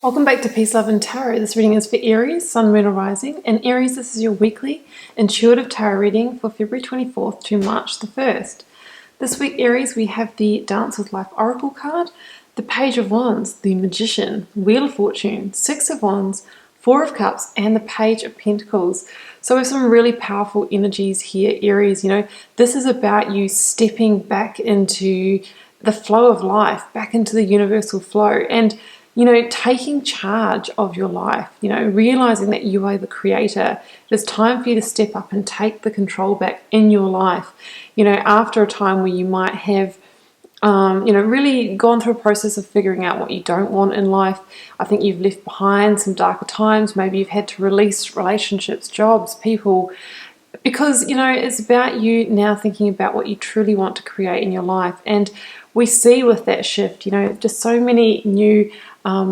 Welcome back to Peace, Love and Tarot. This reading is for Aries, Sun, Moon or Rising. And Aries, this is your weekly intuitive tarot reading for February 24th to March the 1st. This week, Aries, we have the Dance with Life Oracle card, the Page of Wands, the Magician, Wheel of Fortune, Six of Wands, Four of Cups, and the Page of Pentacles. So we have some really powerful energies here, Aries. This is about you stepping back into the flow of life, back into the universal flow, and taking charge of your life, realizing that you are the creator. It's time for you to step up and take the control back in your life, after a time where you might have, really gone through a process of figuring out what you don't want in life. I think you've left behind some darker times. Maybe you've had to release relationships, jobs, people, because, it's about you now thinking about what you truly want to create in your life. And we see with that shift, just so many new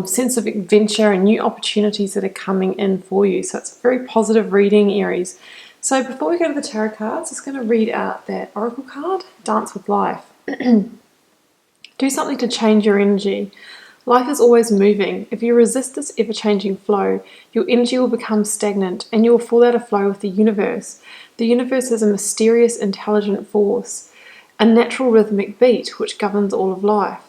sense of adventure and new opportunities that are coming in for you. So it's a very positive reading, Aries. So before we go to the tarot cards, I'm just going to read out that oracle card, Dance with Life. Do something to change your energy. Life is always moving. If you resist this ever-changing flow, your energy will become stagnant and you will fall out of flow with the universe. The universe is a mysterious, intelligent force, a natural rhythmic beat which governs all of life.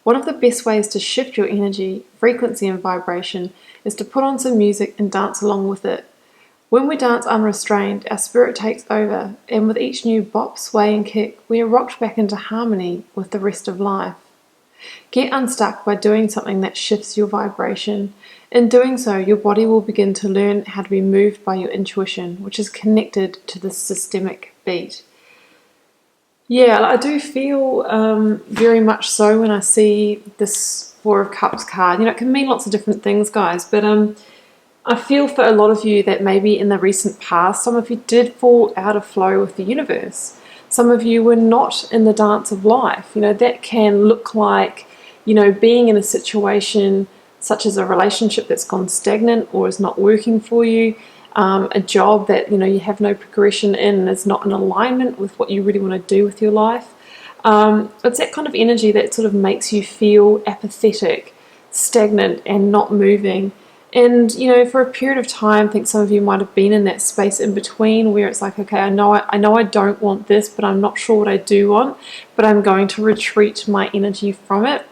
One of the best ways to shift your energy, frequency and vibration is to put on some music and dance along with it. When we dance unrestrained, our spirit takes over, and with each new bop, sway and kick, we are rocked back into harmony with the rest of life. Get unstuck by doing something that shifts your vibration. In doing so, your body will begin to learn how to be moved by your intuition, which is connected to the systemic beat. Yeah, I do feel very much so when I see this Four of Cups card. It can mean lots of different things, guys, but I feel for a lot of you that maybe in the recent past, some of you did fall out of flow with the universe. Some of you were not in the dance of life. That can look like, being in a situation such as a relationship that's gone stagnant or is not working for you, a job that, you have no progression in and is not in alignment with what you really want to do with your life. It's that kind of energy that sort of makes you feel apathetic, stagnant and not moving. And, for a period of time, I think some of you might have been in that space in between where it's like, okay, I know I don't want this, but I'm not sure what I do want, but I'm going to retreat my energy from it.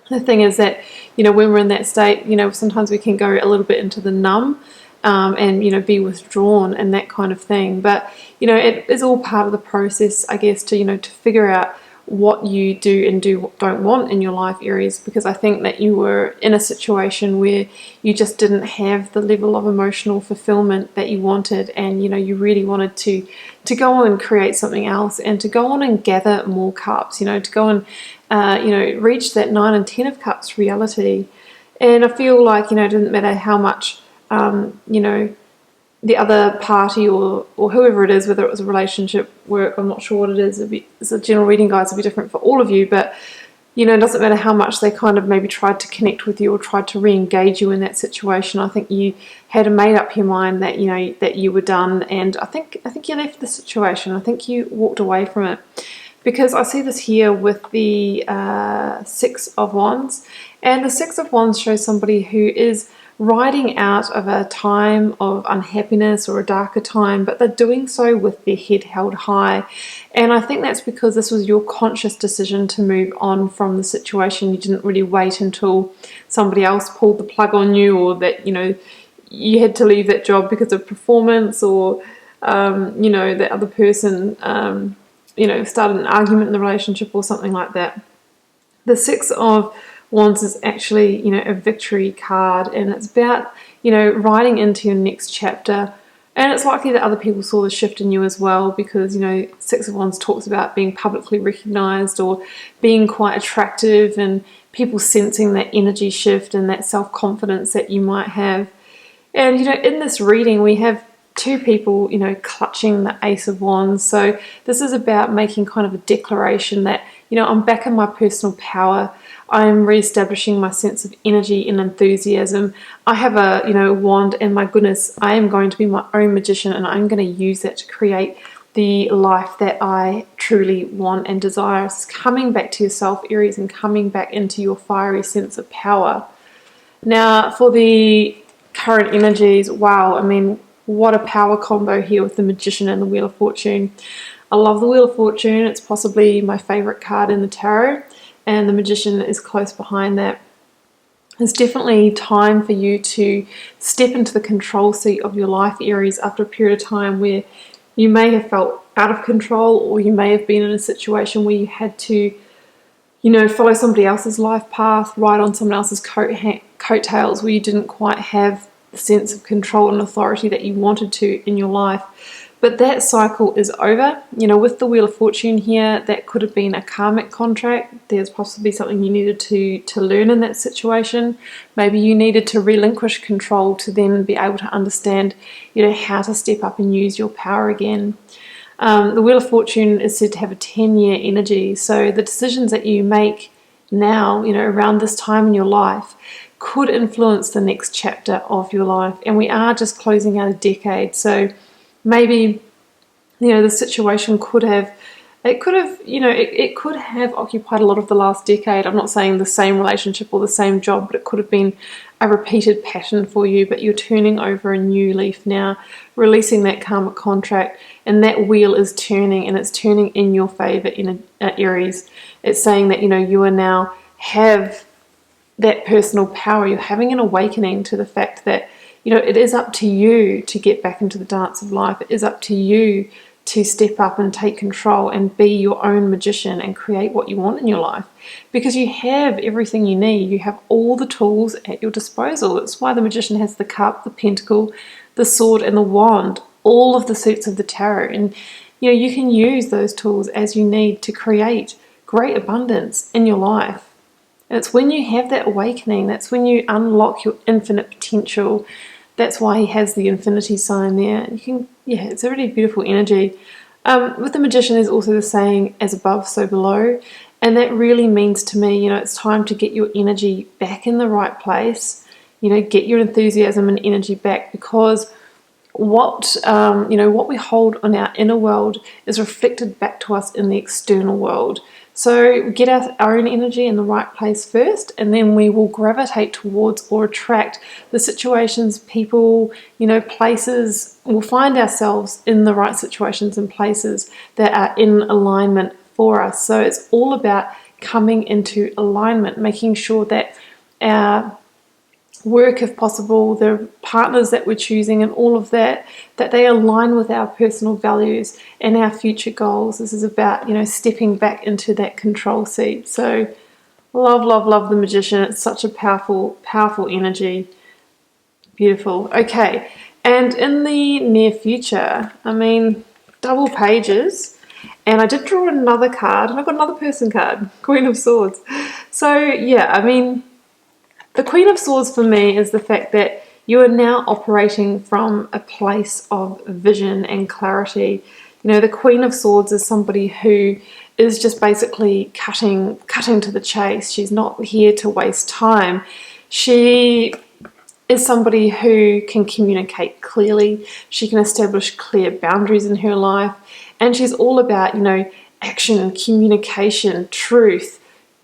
The thing is that, when we're in that state, sometimes we can go a little bit into the numb, and, be withdrawn and that kind of thing. But, it is all part of the process, I guess, to figure out what you do and don't want in your life, Aries, because I think that you were in a situation where you just didn't have the level of emotional fulfillment that you wanted, and you really wanted to go on and create something else and to go on and gather more cups, to go and reach that 9 and 10 of cups reality. And I feel like, it didn't matter how much the other party or whoever it is, whether it was a relationship, work, I'm not sure what it is. It's a general reading, guys. It'll be different for all of you, but it doesn't matter how much they kind of maybe tried to connect with you or tried to re-engage you in that situation. I think you had made up your mind that that you were done, and I think you left the situation. I think you walked away from it, because I see this here with the Six of Wands, and the Six of Wands shows somebody who is riding out of a time of unhappiness or a darker time, but they're doing so with their head held high. And I think that's because this was your conscious decision to move on from the situation. You didn't really wait until somebody else pulled the plug on you, or that you had to leave that job because of performance, or that other person started an argument in the relationship or something like that. The Six of Wands is actually, a victory card, and it's about, riding into your next chapter. And it's likely that other people saw the shift in you as well, because, Six of Wands talks about being publicly recognized or being quite attractive, and people sensing that energy shift and that self-confidence that you might have. And, in this reading, we have two people, clutching the Ace of Wands. So this is about making kind of a declaration that, I'm back in my personal power. I'm re-establishing my sense of energy and enthusiasm. I have a, wand, and my goodness, I am going to be my own magician, and I'm going to use that to create the life that I truly want and desire. It's coming back to yourself, Aries, and coming back into your fiery sense of power. Now, for the current energies, wow, I mean, what a power combo here with the Magician and the Wheel of Fortune. I love the Wheel of Fortune. It's possibly my favorite card in the tarot, and the Magician is close behind that. It's definitely time for you to step into the control seat of your life, Aries, after a period of time where you may have felt out of control, or you may have been in a situation where you had to, follow somebody else's life path, ride on someone else's coattails, where you didn't quite have the sense of control and authority that you wanted to in your life. But that cycle is over. With the Wheel of Fortune here, that could have been a karmic contract. There's possibly something you needed to learn in that situation. Maybe you needed to relinquish control to then be able to understand, how to step up and use your power again. The Wheel of Fortune is said to have a 10-year energy. So the decisions that you make now, around this time in your life, could influence the next chapter of your life. And we are just closing out a decade. So maybe, the situation could have occupied a lot of the last decade. I'm not saying the same relationship or the same job, but it could have been a repeated pattern for you. But you're turning over a new leaf now, releasing that karmic contract, and that wheel is turning, and it's turning in your favor in Aries. It's saying that, you are now have that personal power. You're having an awakening to the fact that, it is up to you to get back into the dance of life. It is up to you to step up and take control and be your own magician and create what you want in your life, because you have everything you need. You have all the tools at your disposal. That's why the Magician has the cup, the pentacle, the sword, and the wand, all of the suits of the tarot. And you can use those tools as you need to create great abundance in your life. And it's when you have that awakening, that's when you unlock your infinite potential. That's why he has the infinity sign there. It's a really beautiful energy. With the Magician, there's also the saying, as above, so below. And that really means to me, it's time to get your energy back in the right place. Get your enthusiasm and energy back, because what we hold on our inner world is reflected back to us in the external world. So get our own energy in the right place first, and then we will gravitate towards or attract the situations, people, places. We'll find ourselves in the right situations and places that are in alignment for us. So it's all about coming into alignment, making sure that our work, if possible, the partners that we're choosing and all of that they align with our personal values and our future goals. This is about, stepping back into that control seat. So love the Magician. It's such a powerful energy. Beautiful. Okay, and in the near future, double pages, and I did draw another card, and I got another person card, Queen of Swords. So the Queen of Swords for me is the fact that you are now operating from a place of vision and clarity. The Queen of Swords is somebody who is just basically cutting to the chase. She's not here to waste time. She is somebody who can communicate clearly. She can establish clear boundaries in her life. And she's all about, action, communication, truth,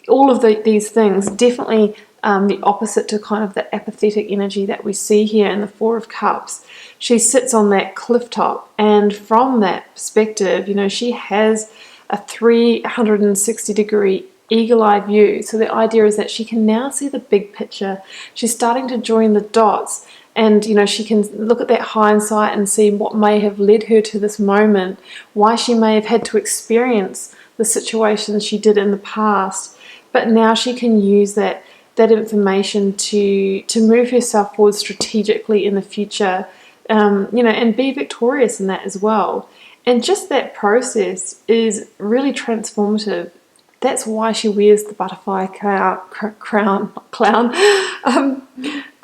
all of these things. Definitely the opposite to kind of the apathetic energy that we see here in the Four of Cups. She sits on that cliff top, and from that perspective, she has a 360-degree eagle-eye view. So the idea is that she can now see the big picture. She's starting to join the dots, and she can look at that hindsight and see what may have led her to this moment, why she may have had to experience the situations she did in the past. But now she can use that information to move herself forward strategically in the future, and be victorious in that as well. And just that process is really transformative. That's why she wears the butterfly clown.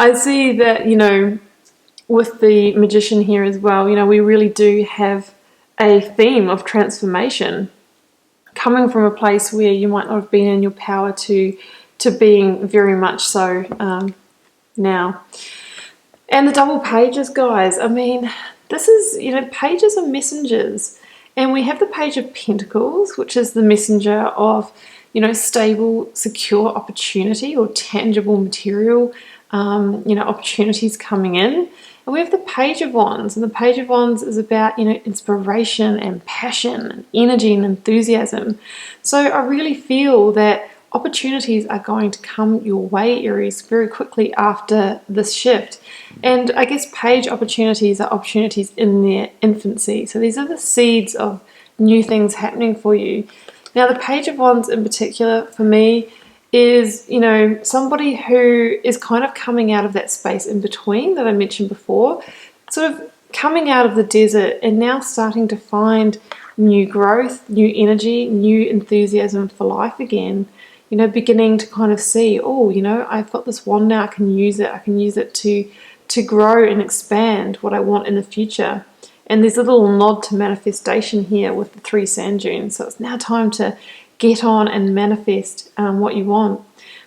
I see that, with the Magician here as well, we really do have a theme of transformation, coming from a place where you might not have been in your power to being very much so now. And the double pages, guys, this is, pages are messengers. And we have the Page of Pentacles, which is the messenger of, stable, secure opportunity or tangible material opportunities coming in. And we have the Page of Wands, and the Page of Wands is about, inspiration and passion and energy and enthusiasm. So I really feel that opportunities are going to come your way, Aries, very quickly after this shift. And I guess page opportunities are opportunities in their infancy. So these are the seeds of new things happening for you. Now, the Page of Wands in particular for me is, somebody who is kind of coming out of that space in between that I mentioned before, sort of coming out of the desert and now starting to find new growth, new energy, new enthusiasm for life again. Beginning to kind of see, I've got this wand now, I can use it. I can use it to grow and expand what I want in the future. And there's a little nod to manifestation here with the 3 sand dunes. So it's now time to get on and manifest what you want.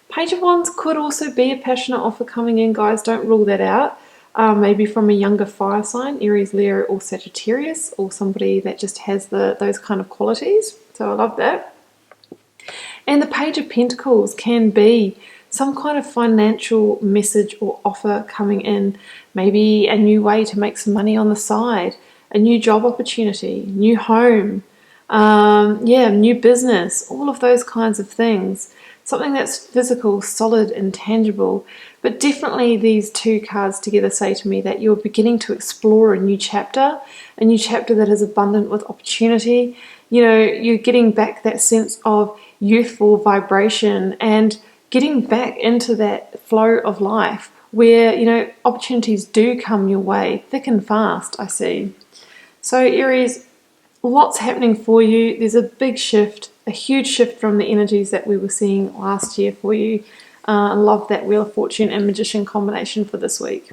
Page of Wands could also be a passionate offer coming in, guys. Don't rule that out. Maybe from a younger fire sign, Aries, Leo, or Sagittarius, or somebody that just has those kind of qualities. So I love that. And the Page of Pentacles can be some kind of financial message or offer coming in. Maybe a new way to make some money on the side, a new job opportunity, new home, new business, all of those kinds of things. Something that's physical, solid, and tangible. But definitely these 2 cards together say to me that you're beginning to explore a new chapter that is abundant with opportunity. You're getting back that sense of youthful vibration and getting back into that flow of life where, opportunities do come your way thick and fast, I see. So Aries, lots happening for you. There's a big shift, a huge shift from the energies that we were seeing last year for you. I love that Wheel of Fortune and Magician combination for this week.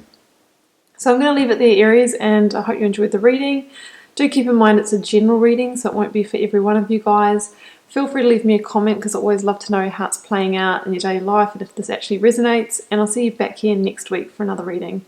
So I'm going to leave it there, Aries, and I hope you enjoyed the reading. Do keep in mind it's a general reading, so it won't be for every one of you guys. Feel free to leave me a comment because I always love to know how it's playing out in your daily life and if this actually resonates. And I'll see you back here next week for another reading.